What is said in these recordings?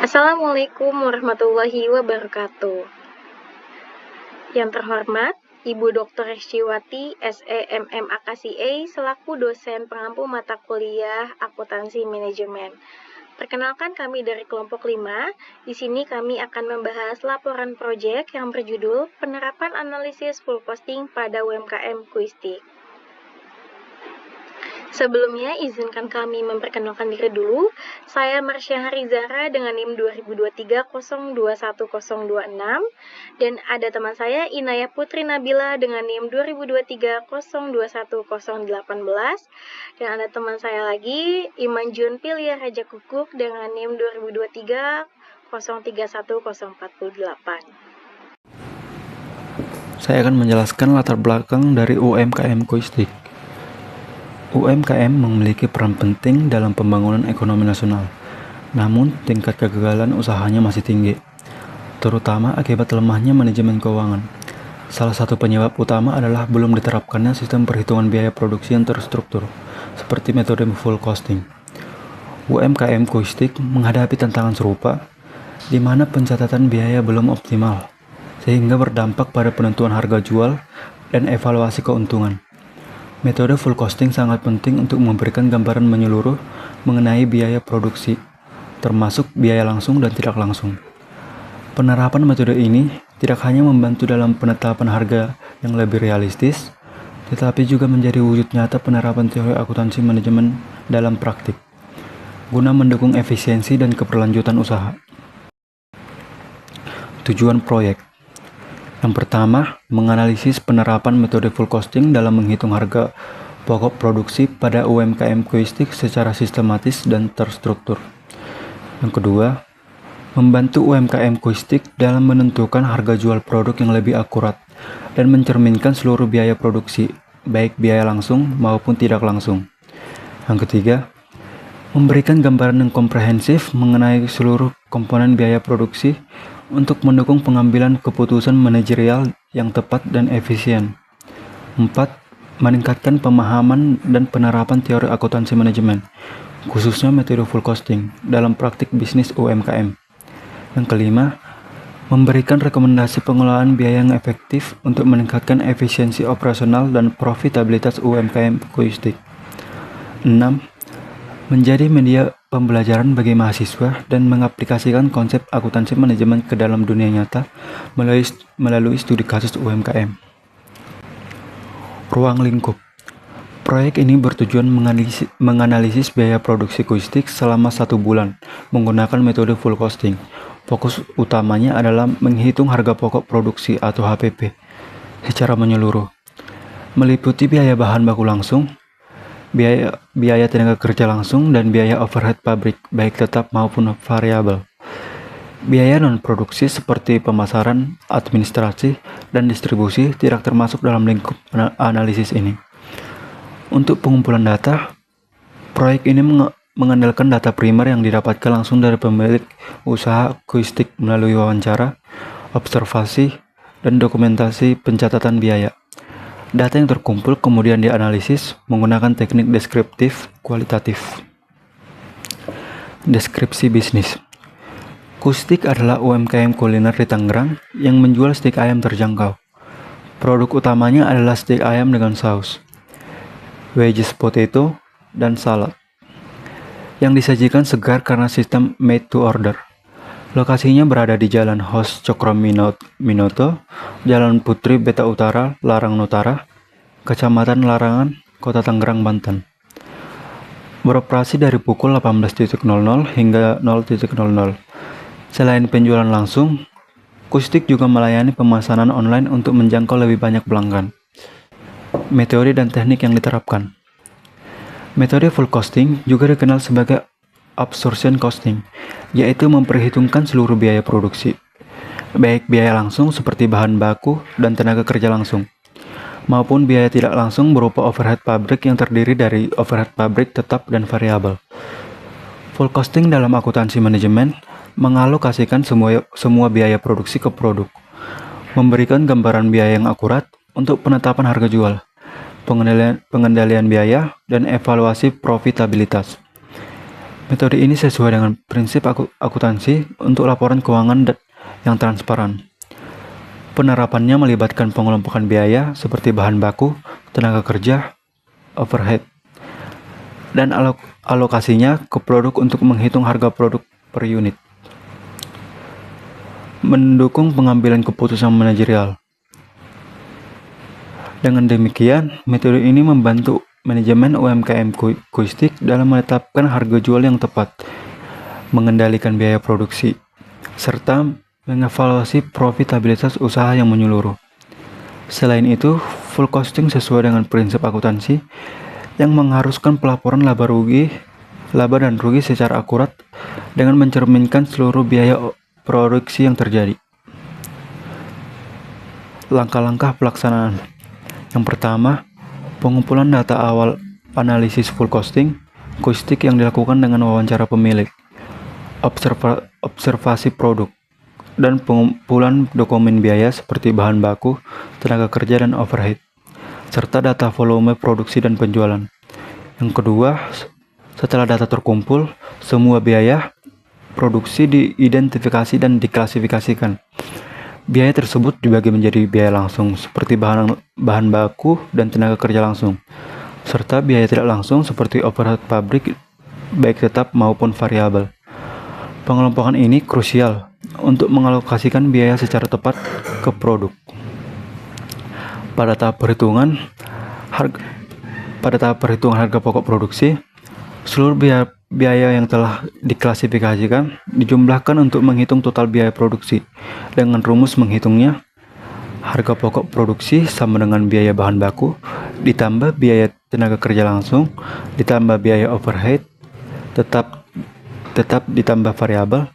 Assalamualaikum warahmatullahi wabarakatuh. Yang terhormat, Ibu Dr. Resciwati, SEMM AKCA, selaku dosen pengampu mata kuliah Akuntansi Manajemen. Perkenalkan kami dari kelompok 5. Di sini kami akan membahas laporan proyek yang berjudul Penerapan Analisis Full Costing pada UMKM Kuistik. Sebelumnya, izinkan kami memperkenalkan diri dulu. Saya Marsya Harizara dengan NIM 2023021026 dan ada teman saya Inaya Putri Nabila dengan NIM 2023021018 dan ada teman saya lagi Iman Jun Pilia Raja Kukuk dengan NIM 2023031048. Saya akan menjelaskan latar belakang dari UMKM Kuistik. UMKM memiliki peran penting dalam pembangunan ekonomi nasional, namun tingkat kegagalan usahanya masih tinggi, terutama akibat lemahnya manajemen keuangan. Salah satu penyebab utama adalah belum diterapkannya sistem perhitungan biaya produksi yang terstruktur, seperti metode full costing. UMKM Kuistik menghadapi tantangan serupa, di mana pencatatan biaya belum optimal, sehingga berdampak pada penentuan harga jual dan evaluasi keuntungan. Metode full costing sangat penting untuk memberikan gambaran menyeluruh mengenai biaya produksi, termasuk biaya langsung dan tidak langsung. Penerapan metode ini tidak hanya membantu dalam penetapan harga yang lebih realistis, tetapi juga menjadi wujud nyata penerapan teori akuntansi manajemen dalam praktik, guna mendukung efisiensi dan keberlanjutan usaha. Tujuan proyek. Yang pertama, menganalisis penerapan metode full costing dalam menghitung harga pokok produksi pada UMKM Kuistik secara sistematis dan terstruktur. Yang kedua, membantu UMKM Kuistik dalam menentukan harga jual produk yang lebih akurat dan mencerminkan seluruh biaya produksi, baik biaya langsung maupun tidak langsung. Yang ketiga, memberikan gambaran yang komprehensif mengenai seluruh komponen biaya produksi untuk mendukung pengambilan keputusan manajerial yang tepat dan efisien. 4. Meningkatkan pemahaman dan penerapan teori akuntansi manajemen, khususnya metode full costing, dalam praktik bisnis UMKM. Yang kelima, memberikan rekomendasi pengelolaan biaya yang efektif untuk meningkatkan efisiensi operasional dan profitabilitas UMKM Kuistik. 6. Menjadi media pembelajaran bagi mahasiswa dan mengaplikasikan konsep akuntansi manajemen ke dalam dunia nyata melalui studi kasus UMKM. Ruang lingkup. Proyek ini bertujuan menganalisis biaya produksi Kuistik selama 1 bulan menggunakan metode full costing. Fokus utamanya adalah menghitung harga pokok produksi atau HPP secara menyeluruh, meliputi biaya bahan baku langsung, biaya tenaga kerja langsung, dan biaya overhead pabrik, baik tetap maupun variabel. Biaya non-produksi seperti pemasaran, administrasi, dan distribusi tidak termasuk dalam lingkup analisis ini. Untuk pengumpulan data, proyek ini mengandalkan data primer yang didapatkan langsung dari pemilik usaha Kuistik melalui wawancara, observasi, dan dokumentasi pencatatan biaya. Data yang terkumpul kemudian dianalisis menggunakan teknik deskriptif kualitatif. Deskripsi bisnis. Kuistik adalah UMKM kuliner di Tangerang yang menjual stik ayam terjangkau. Produk utamanya adalah stik ayam dengan saus, wedges potato, dan salad, yang disajikan segar karena sistem made to order. Lokasinya berada di Jalan Hos Cokro Minoto, Jalan Putri Beta Utara, Larang Nutara, Kecamatan Larangan, Kota Tangerang, Banten. Beroperasi dari pukul 18.00 hingga 0.00. Selain penjualan langsung, Kuistik juga melayani pemesanan online untuk menjangkau lebih banyak pelanggan. Metode dan teknik yang diterapkan. Metode full costing juga dikenal sebagai absorption costing, yaitu memperhitungkan seluruh biaya produksi, baik biaya langsung seperti bahan baku dan tenaga kerja langsung, maupun biaya tidak langsung berupa overhead pabrik yang terdiri dari overhead pabrik tetap dan variabel. Full costing dalam akuntansi manajemen mengalokasikan semua biaya produksi ke produk, memberikan gambaran biaya yang akurat untuk penetapan harga jual, pengendalian biaya, dan evaluasi profitabilitas. Metode ini sesuai dengan prinsip akuntansi untuk laporan keuangan yang transparan. Penerapannya melibatkan pengelompokan biaya seperti bahan baku, tenaga kerja, overhead, dan alokasinya ke produk untuk menghitung harga produk per unit. Mendukung pengambilan keputusan manajerial. Dengan demikian, metode ini membantu manajemen UMKM Kuistik dalam menetapkan harga jual yang tepat, mengendalikan biaya produksi, serta mengevaluasi profitabilitas usaha yang menyeluruh. Selain itu, full costing sesuai dengan prinsip akuntansi yang mengharuskan pelaporan laba dan rugi secara akurat dengan mencerminkan seluruh biaya produksi yang terjadi. Langkah-langkah pelaksanaan. Yang pertama, pengumpulan data awal analisis full costing Kuistik yang dilakukan dengan wawancara pemilik, observasi produk, dan pengumpulan dokumen biaya seperti bahan baku, tenaga kerja, dan overhead, serta data volume produksi dan penjualan. Yang kedua, setelah data terkumpul, semua biaya produksi diidentifikasi dan diklasifikasikan. Biaya tersebut dibagi menjadi biaya langsung seperti bahan baku dan tenaga kerja langsung, serta biaya tidak langsung seperti overhead pabrik baik tetap maupun variabel. Pengelompokan ini krusial untuk mengalokasikan biaya secara tepat ke produk. Pada tahap perhitungan harga pokok produksi, seluruh biaya yang telah diklasifikasikan dijumlahkan untuk menghitung total biaya produksi. Dengan rumus menghitungnya, harga pokok produksi sama dengan biaya bahan baku ditambah biaya tenaga kerja langsung ditambah biaya overhead tetap ditambah variabel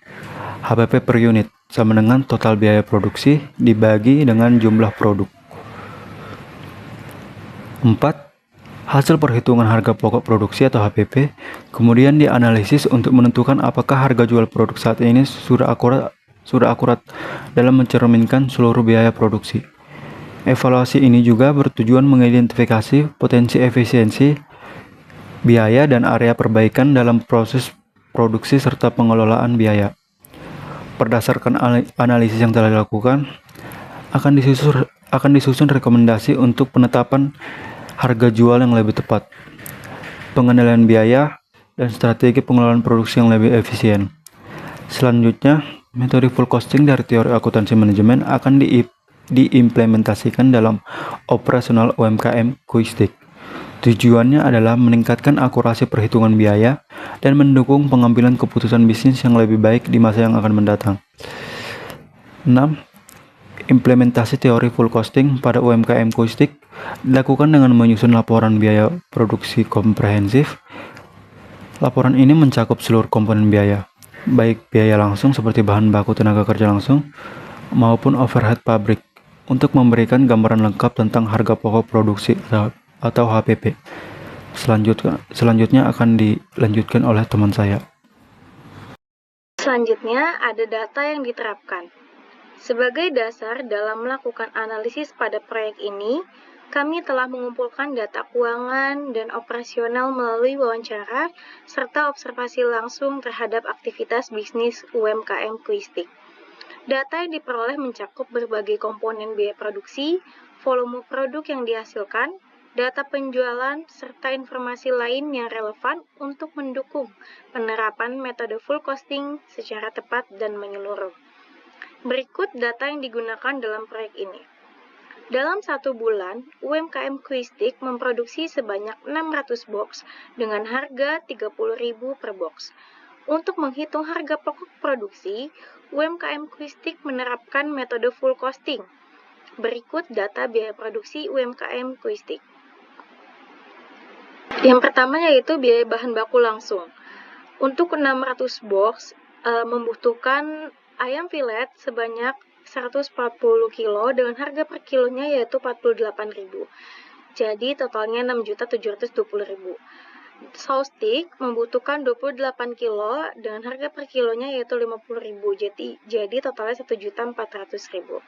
HPP per unit sama dengan total biaya produksi dibagi dengan jumlah produk. 4. Hasil perhitungan harga pokok produksi atau HPP kemudian dianalisis untuk menentukan apakah harga jual produk saat ini sudah akurat dalam mencerminkan seluruh biaya produksi. Evaluasi ini juga bertujuan mengidentifikasi potensi efisiensi, biaya, dan area perbaikan dalam proses produksi serta pengelolaan biaya. Berdasarkan analisis yang telah dilakukan, akan disusun rekomendasi untuk penetapan harga jual yang lebih tepat, pengendalian biaya, dan strategi pengelolaan produksi yang lebih efisien. Selanjutnya, metode full costing dari teori akuntansi manajemen akan diimplementasikan dalam operasional UMKM Kuistik. Tujuannya adalah meningkatkan akurasi perhitungan biaya dan mendukung pengambilan keputusan bisnis yang lebih baik di masa yang akan mendatang. 6. Implementasi teori full costing pada UMKM Kuistik dilakukan dengan menyusun laporan biaya produksi komprehensif. Laporan ini mencakup seluruh komponen biaya, baik biaya langsung seperti bahan baku tenaga kerja langsung, maupun overhead pabrik, untuk memberikan gambaran lengkap tentang harga pokok produksi atau HPP. Selanjutnya akan dilanjutkan oleh teman saya. Selanjutnya ada data yang diterapkan. Sebagai dasar dalam melakukan analisis pada proyek ini, kami telah mengumpulkan data keuangan dan operasional melalui wawancara serta observasi langsung terhadap aktivitas bisnis UMKM Kuistik. Data yang diperoleh mencakup berbagai komponen biaya produksi, volume produk yang dihasilkan, data penjualan, serta informasi lain yang relevan untuk mendukung penerapan metode full costing secara tepat dan menyeluruh. Berikut data yang digunakan dalam proyek ini. Dalam 1 bulan, UMKM Kuistik memproduksi sebanyak 600 box dengan harga 30.000 per box. Untuk menghitung harga pokok produksi, UMKM Kuistik menerapkan metode full costing. Berikut data biaya produksi UMKM Kuistik. Yang pertama yaitu biaya bahan baku langsung. Untuk 600 box membutuhkan ayam filet sebanyak 140 kilo dengan harga per kilonya yaitu 48.000. Jadi totalnya 6.720.000. Saus stick membutuhkan 28 kilo dengan harga per kilonya yaitu 50.000. Jadi totalnya 1.400.000.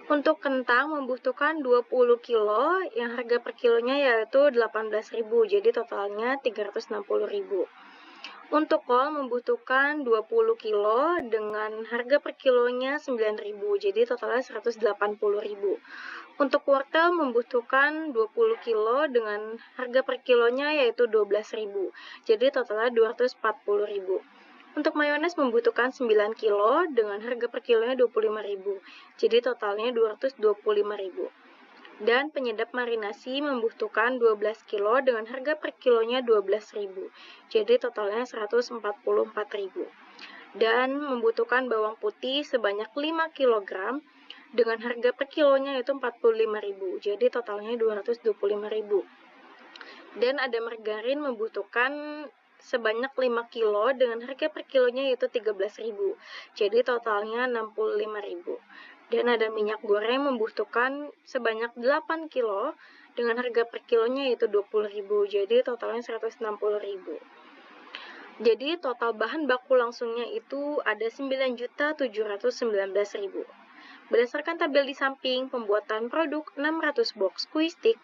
Untuk kentang membutuhkan 20 kilo yang harga per kilonya yaitu 18.000. Jadi totalnya 360.000. Untuk kol membutuhkan 20 kilo dengan harga per kilonya 9.000, jadi totalnya 180.000. Untuk wortel membutuhkan 20 kilo dengan harga per kilonya yaitu 12.000, jadi totalnya 240.000. Untuk mayones membutuhkan 9 kilo dengan harga per kilonya 25.000, jadi totalnya 225.000. Dan penyedap marinasi membutuhkan 12 kilo dengan harga per kilonya 12.000, jadi totalnya 144.000. Dan membutuhkan bawang putih sebanyak 5 kg dengan harga per kilonya yaitu 45.000, jadi totalnya 225.000. Dan ada margarin membutuhkan sebanyak 5 kilo dengan harga per kilonya yaitu 13.000, jadi totalnya 65.000. Dan ada minyak goreng membutuhkan sebanyak 8 kilo dengan harga per kilonya yaitu 20.000, jadi totalnya 160.000. Jadi total bahan baku langsungnya itu ada 9.719.000. Berdasarkan tabel di samping, pembuatan produk 600 box kue stick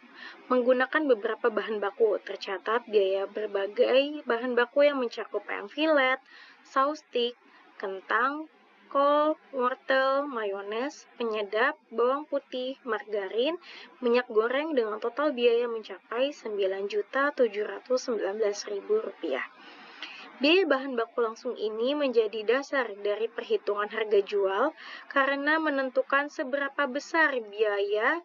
menggunakan beberapa bahan baku. Tercatat biaya berbagai bahan baku yang mencakup ayam filet, saus stick, kentang, kol, wortel, mayones, penyedap, bawang putih, margarin, minyak goreng dengan total biaya mencapai Rp9.719.000. Biaya bahan baku langsung ini menjadi dasar dari perhitungan harga jual karena menentukan seberapa besar biaya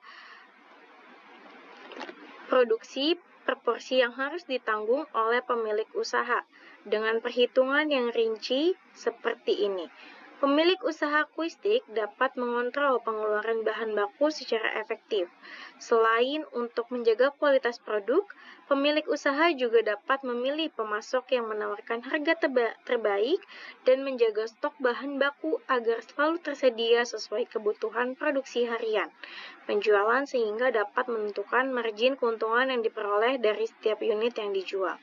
produksi per porsi yang harus ditanggung oleh pemilik usaha. Dengan perhitungan yang rinci seperti ini, pemilik usaha kue stick dapat mengontrol pengeluaran bahan baku secara efektif. Selain untuk menjaga kualitas produk, pemilik usaha juga dapat memilih pemasok yang menawarkan harga terbaik dan menjaga stok bahan baku agar selalu tersedia sesuai kebutuhan produksi harian penjualan sehingga dapat menentukan margin keuntungan yang diperoleh dari setiap unit yang dijual.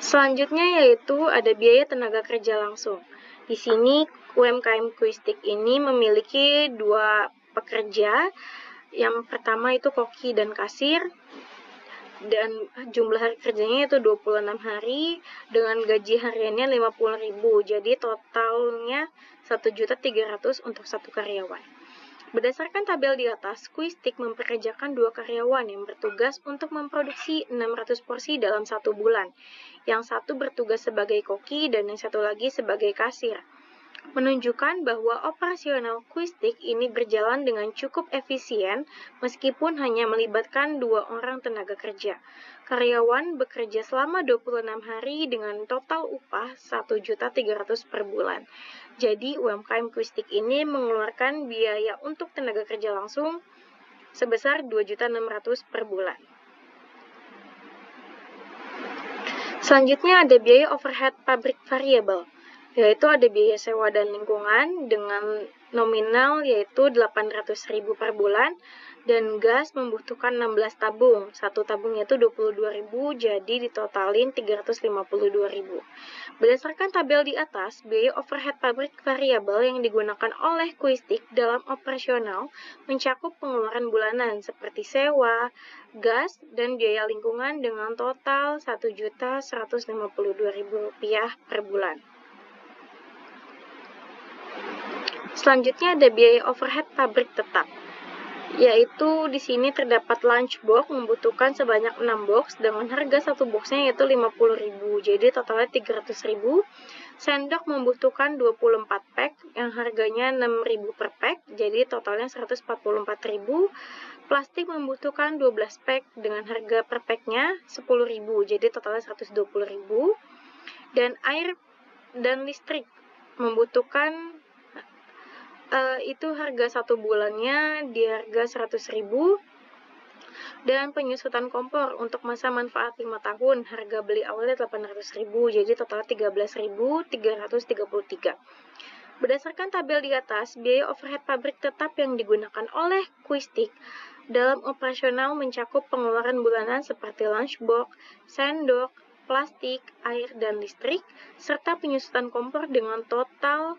Selanjutnya yaitu ada biaya tenaga kerja langsung. Di sini UMKM kue stick ini memiliki 2 pekerja. Yang pertama itu koki dan kasir. Dan jumlah hari kerjanya itu 26 hari dengan gaji hariannya 50.000. Jadi totalnya 1.300.000 untuk satu karyawan. Berdasarkan tabel di atas, kue stick mempekerjakan 2 karyawan yang bertugas untuk memproduksi 600 porsi dalam 1 bulan. Yang satu bertugas sebagai koki dan yang satu lagi sebagai kasir. Menunjukkan bahwa operasional kue stick ini berjalan dengan cukup efisien meskipun hanya melibatkan 2 orang tenaga kerja. Karyawan bekerja selama 26 hari dengan total upah 1.300.000 per bulan. Jadi UMKM kue stick ini mengeluarkan biaya untuk tenaga kerja langsung sebesar 2.600.000 per bulan. Selanjutnya ada biaya overhead pabrik variabel, yaitu ada biaya sewa dan lingkungan dengan nominal yaitu 800.000 per bulan dan gas membutuhkan 16 tabung. Satu tabungnya itu 22.000, jadi ditotalin 352.000. Berdasarkan tabel di atas, biaya overhead pabrik variabel yang digunakan oleh kue stick dalam operasional mencakup pengeluaran bulanan seperti sewa, gas, dan biaya lingkungan dengan total Rp1.152.000 per bulan. Selanjutnya ada biaya overhead pabrik tetap, yaitu di sini terdapat lunch box membutuhkan sebanyak 6 box dengan harga 1 boxnya yaitu 50.000, jadi totalnya 300.000. Sendok membutuhkan 24 pack yang harganya 6.000 per pack, jadi totalnya 144.000. Plastik membutuhkan 12 pack dengan harga per packnya 10.000, jadi totalnya 120.000. Dan air dan listrik membutuhkan itu harga 1 bulannya di harga 100.000. Dan penyusutan kompor untuk masa manfaat 5 tahun, harga beli awalnya 800.000, jadi total 13.333. Berdasarkan tabel di atas, biaya overhead pabrik tetap yang digunakan oleh kue stick dalam operasional mencakup pengeluaran bulanan seperti lunchbox, sendok, plastik, air, dan listrik, serta penyusutan kompor dengan total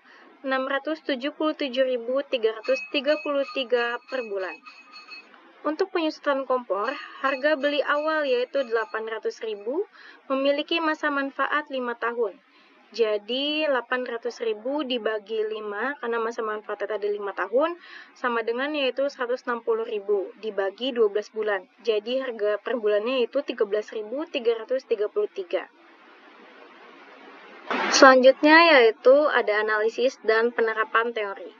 677.333 per bulan. Untuk penyusutan kompor, harga beli awal yaitu 800.000, memiliki masa manfaat 5 tahun. Jadi 800.000 dibagi 5, karena masa manfaatnya tadi 5 tahun, sama dengan yaitu 160.000 dibagi 12 bulan. Jadi harga per bulannya yaitu 13.333. Selanjutnya yaitu ada analisis dan penerapan teori.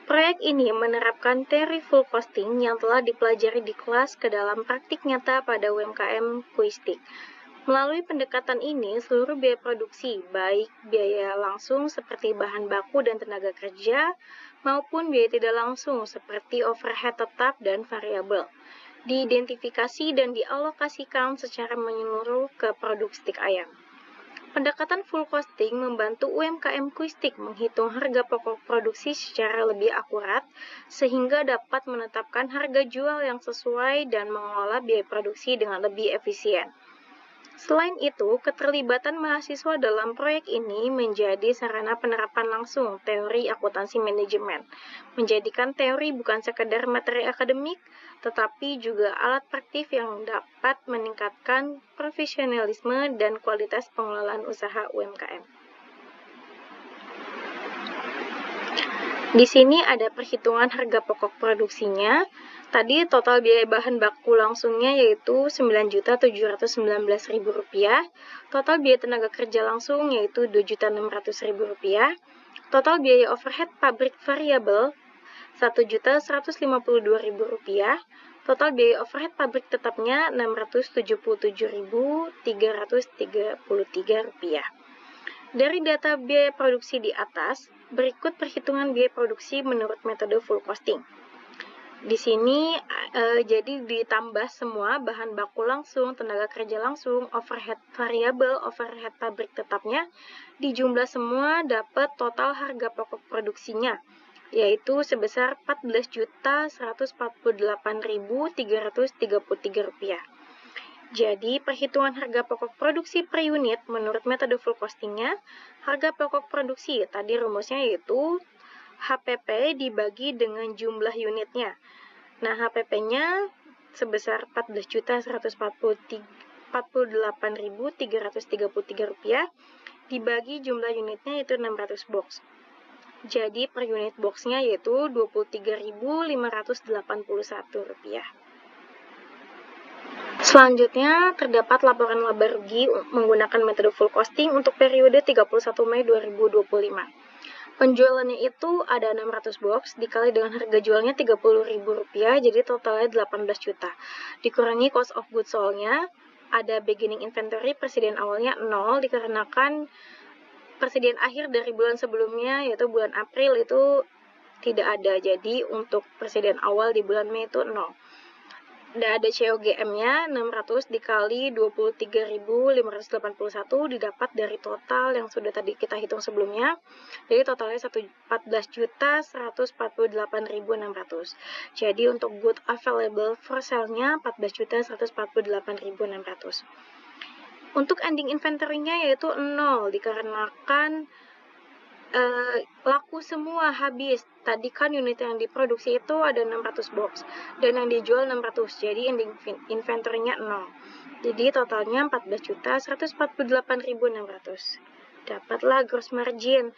Proyek ini menerapkan teori full costing yang telah dipelajari di kelas ke dalam praktik nyata pada UMKM Kuistik. Melalui pendekatan ini, seluruh biaya produksi, baik biaya langsung seperti bahan baku dan tenaga kerja, maupun biaya tidak langsung seperti overhead tetap dan variabel, diidentifikasi dan dialokasikan secara menyeluruh ke produk stik ayam. Pendekatan full costing membantu UMKM Kuistik menghitung harga pokok produksi secara lebih akurat, sehingga dapat menetapkan harga jual yang sesuai dan mengelola biaya produksi dengan lebih efisien. Selain itu, keterlibatan mahasiswa dalam proyek ini menjadi sarana penerapan langsung teori akuntansi manajemen, menjadikan teori bukan sekedar materi akademik, tetapi juga alat praktik yang dapat meningkatkan profesionalisme dan kualitas pengelolaan usaha UMKM. Di sini ada perhitungan harga pokok produksinya. Tadi total biaya bahan baku langsungnya yaitu Rp9.719.000. Total biaya tenaga kerja langsung yaitu Rp2.600.000. Total biaya overhead pabrik variabel Rp1.152.000. Total biaya overhead pabrik tetapnya Rp677.333. Dari data biaya produksi di atas, berikut perhitungan biaya produksi menurut metode full costing. Di sini jadi ditambah semua bahan baku langsung, tenaga kerja langsung, overhead variabel, overhead pabrik tetapnya, dijumlah semua dapat total harga pokok produksinya, yaitu sebesar Rp14.148.333. Jadi, perhitungan harga pokok produksi per unit menurut metode full costingnya, harga pokok produksi, tadi rumusnya yaitu HPP dibagi dengan jumlah unitnya. Nah, HPP-nya sebesar Rp14.148.333 dibagi jumlah unitnya yaitu 600 box. Jadi, per unit boxnya yaitu Rp23.581. Selanjutnya, terdapat laporan laba rugi menggunakan metode full costing untuk periode 31 Mei 2025. Penjualannya itu ada 600 box, dikali dengan harga jualnya Rp30.000, jadi totalnya 18 juta. Dikurangi cost of goods sold-nya, ada beginning inventory, persediaan awalnya 0, dikarenakan persediaan akhir dari bulan sebelumnya, yaitu bulan April itu tidak ada, jadi untuk persediaan awal di bulan Mei itu 0. Dan ada COGM-nya 600 dikali 23.581 didapat dari total yang sudah tadi kita hitung sebelumnya. Jadi totalnya 14.148.600. Jadi untuk good available for sale-nya 14.148.600. Untuk ending inventory-nya yaitu 0 dikarenakan laku semua habis. Tadi kan unit yang diproduksi itu ada 600 box dan yang dijual 600, jadi ending inventory-nya 0. Jadi totalnya 14.148.600. Dapatlah gross margin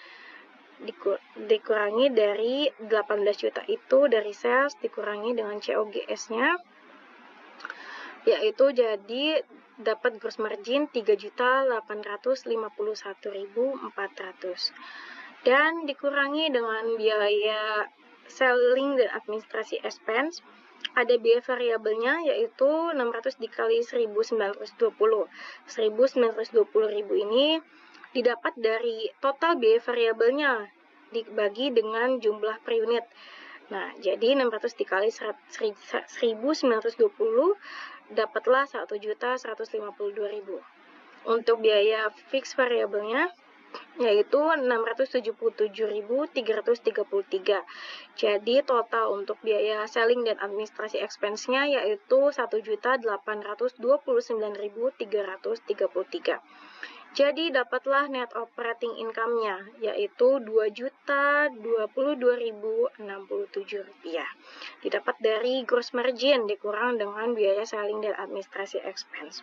dikurangi dari 18 juta itu dari sales dikurangi dengan COGS-nya, yaitu jadi dapat gross margin 3.851.400 dan dikurangi dengan biaya selling dan administrasi expense. Ada biaya variabelnya yaitu 600 dikali 1.920. 1.920.000 ini didapat dari total biaya variabelnya dibagi dengan jumlah per unit. Nah, jadi 600 dikali 1.920 dapatlah 1.152.000. Untuk biaya fix variabelnya yaitu 677.333. Jadi total untuk biaya selling dan administrasi expense-nya yaitu 1.829.333. Jadi dapatlah net operating income-nya yaitu Rp2.022.067. Didapat dari gross margin dikurang dengan biaya selling dan administrasi expense.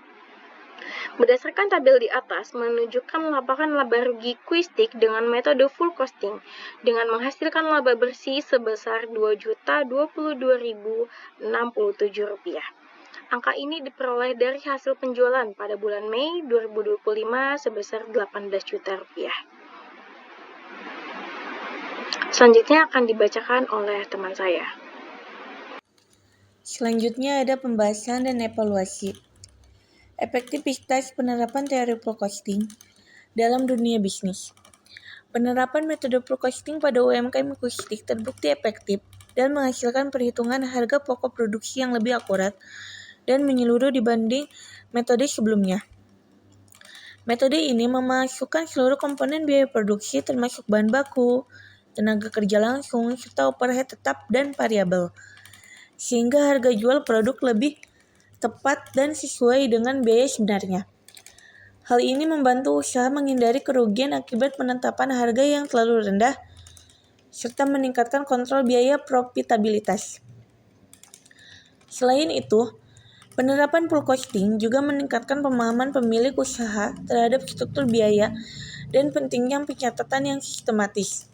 Berdasarkan tabel di atas menunjukkan laporan laba rugi Quistik dengan metode full costing dengan menghasilkan laba bersih sebesar Rp2.022.067. Angka ini diperoleh dari hasil penjualan pada bulan Mei 2025 sebesar Rp18 juta. Selanjutnya akan dibacakan oleh teman saya. Selanjutnya ada pembahasan dan evaluasi. Efektivitas penerapan teori full costing dalam dunia bisnis. Penerapan metode full costing pada UMKM Quistik terbukti efektif dan menghasilkan perhitungan harga pokok produksi yang lebih akurat dan menyeluruh dibanding metode sebelumnya. Metode ini memasukkan seluruh komponen biaya produksi termasuk bahan baku, tenaga kerja langsung, serta overhead tetap dan variabel, sehingga harga jual produk lebih tepat dan sesuai dengan biaya sebenarnya. Hal ini membantu usaha menghindari kerugian akibat penetapan harga yang terlalu rendah, serta meningkatkan kontrol biaya profitabilitas. Selain itu, penerapan full costing juga meningkatkan pemahaman pemilik usaha terhadap struktur biaya dan pentingnya pencatatan yang sistematis,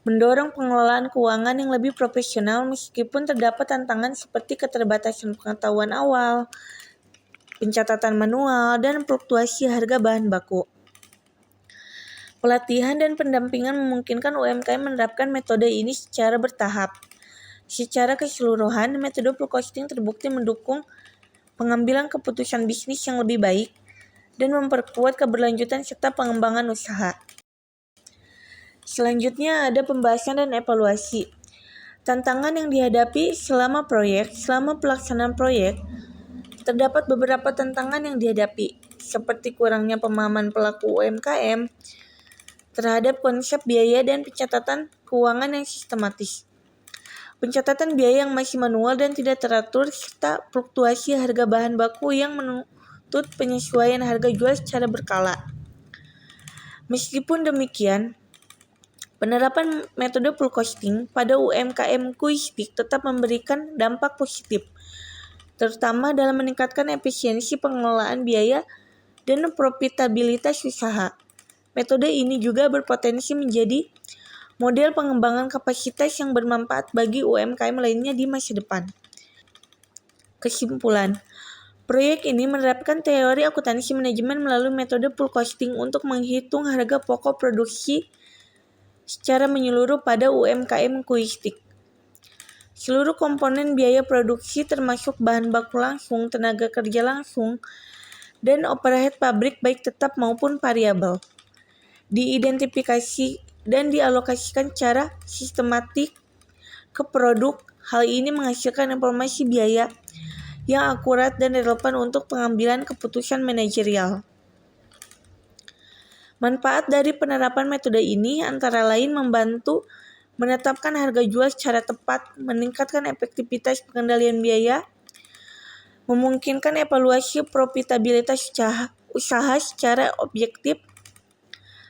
mendorong pengelolaan keuangan yang lebih profesional meskipun terdapat tantangan seperti keterbatasan pengetahuan awal, pencatatan manual, dan fluktuasi harga bahan baku. Pelatihan dan pendampingan memungkinkan UMKM menerapkan metode ini secara bertahap. Secara keseluruhan, metode full costing terbukti mendukung pengambilan keputusan bisnis yang lebih baik dan memperkuat keberlanjutan serta pengembangan usaha. Selanjutnya ada pembahasan dan evaluasi. Tantangan yang dihadapi selama pelaksanaan proyek, terdapat beberapa tantangan yang dihadapi, seperti kurangnya pemahaman pelaku UMKM terhadap konsep biaya dan pencatatan keuangan yang sistematis. Pencatatan biaya yang masih manual dan tidak teratur, serta fluktuasi harga bahan baku yang menuntut penyesuaian harga jual secara berkala. Meskipun demikian, penerapan metode full costing pada UMKM Quistik tetap memberikan dampak positif, terutama dalam meningkatkan efisiensi pengelolaan biaya dan profitabilitas usaha. Metode ini juga berpotensi menjadi model pengembangan kapasitas yang bermanfaat bagi UMKM lainnya di masa depan. Kesimpulan, proyek ini menerapkan teori akuntansi manajemen melalui metode full costing untuk menghitung harga pokok produksi secara menyeluruh pada UMKM Quistik. Seluruh komponen biaya produksi termasuk bahan baku langsung, tenaga kerja langsung, dan overhead pabrik baik tetap maupun variabel diidentifikasi dan dialokasikan secara sistematik ke produk. Hal ini menghasilkan informasi biaya yang akurat dan relevan untuk pengambilan keputusan manajerial. Manfaat dari penerapan metode ini antara lain membantu menetapkan harga jual secara tepat, meningkatkan efektivitas pengendalian biaya, memungkinkan evaluasi profitabilitas usaha secara objektif,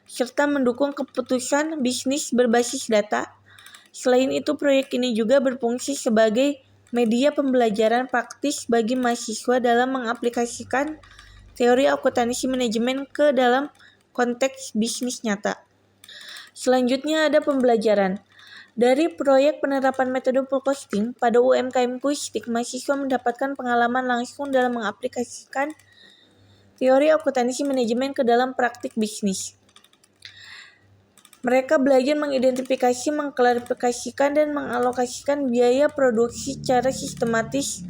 serta mendukung keputusan bisnis berbasis data. Selain itu, proyek ini juga berfungsi sebagai media pembelajaran praktis bagi mahasiswa dalam mengaplikasikan teori akuntansi manajemen ke dalam konteks bisnis nyata. Selanjutnya ada pembelajaran. Dari proyek penerapan metode full costing pada UMKM Quistik, mahasiswa mendapatkan pengalaman langsung dalam mengaplikasikan teori akuntansi manajemen ke dalam praktik bisnis. Mereka belajar mengidentifikasi, mengklarifikasikan, dan mengalokasikan biaya produksi secara sistematis.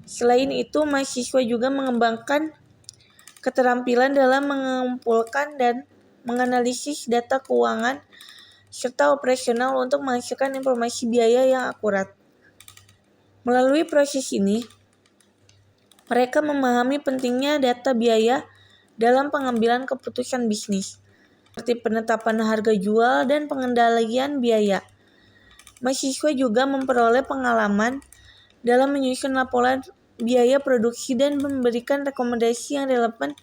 Selain itu, mahasiswa juga mengembangkan keterampilan dalam mengumpulkan dan menganalisis data keuangan serta operasional untuk menghasilkan informasi biaya yang akurat. Melalui proses ini, mereka memahami pentingnya data biaya dalam pengambilan keputusan bisnis. seperti penetapan harga jual dan pengendalian biaya. Mahasiswa juga memperoleh pengalaman dalam menyusun laporan biaya produksi dan memberikan rekomendasi yang relevan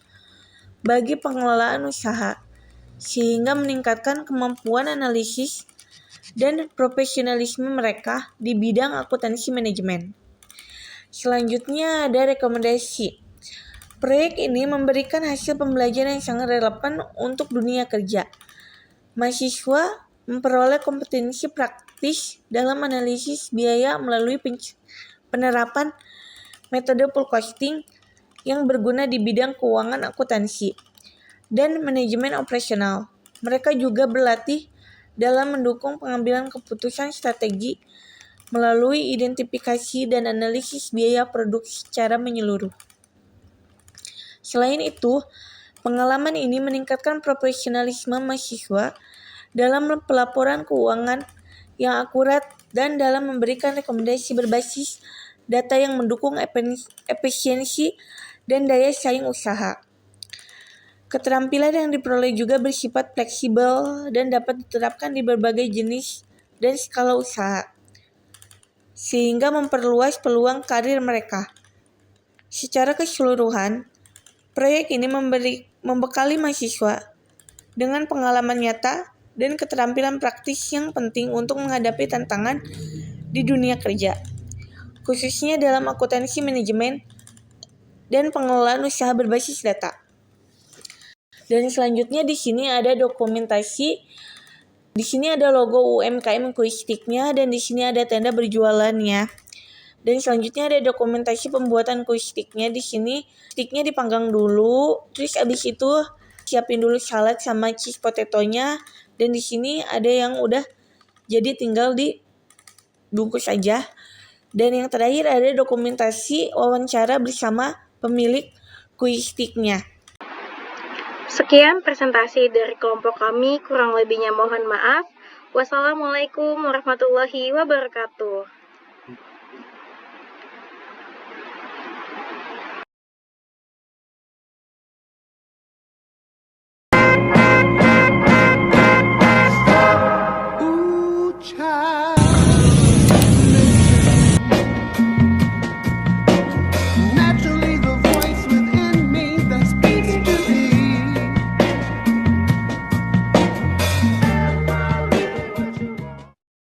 bagi pengelolaan usaha, sehingga meningkatkan kemampuan analisis dan profesionalisme mereka di bidang akuntansi manajemen. Selanjutnya ada rekomendasi. Proyek ini memberikan hasil pembelajaran yang sangat relevan untuk dunia kerja. Mahasiswa memperoleh kompetensi praktis dalam analisis biaya melalui penerapan metode full costing yang berguna di bidang keuangan akuntansi dan manajemen operasional. Mereka juga berlatih dalam mendukung pengambilan keputusan strategi melalui identifikasi dan analisis biaya produk secara menyeluruh. Selain itu, pengalaman ini meningkatkan profesionalisme mahasiswa dalam pelaporan keuangan yang akurat dan dalam memberikan rekomendasi berbasis data yang mendukung efisiensi dan daya saing usaha. Keterampilan yang diperoleh juga bersifat fleksibel dan dapat diterapkan di berbagai jenis dan skala usaha, sehingga memperluas peluang karir mereka. Secara keseluruhan, proyek ini membekali mahasiswa dengan pengalaman nyata dan keterampilan praktis yang penting untuk menghadapi tantangan di dunia kerja, khususnya dalam akuntansi manajemen dan pengelolaan usaha berbasis data. Dan selanjutnya di sini ada dokumentasi. Di sini ada logo UMKM kuistiknya dan di sini ada tanda berjualannya. Dan selanjutnya ada dokumentasi pembuatan kuistiknya. Di sini stiknya dipanggang dulu, terus abis itu siapin dulu salad sama cheese potatonya. Dan di sini ada yang udah jadi tinggal dibungkus aja. Dan yang terakhir ada dokumentasi wawancara bersama pemilik kuistiknya. Sekian presentasi dari kelompok kami, kurang lebihnya mohon maaf. Wassalamualaikum warahmatullahi wabarakatuh.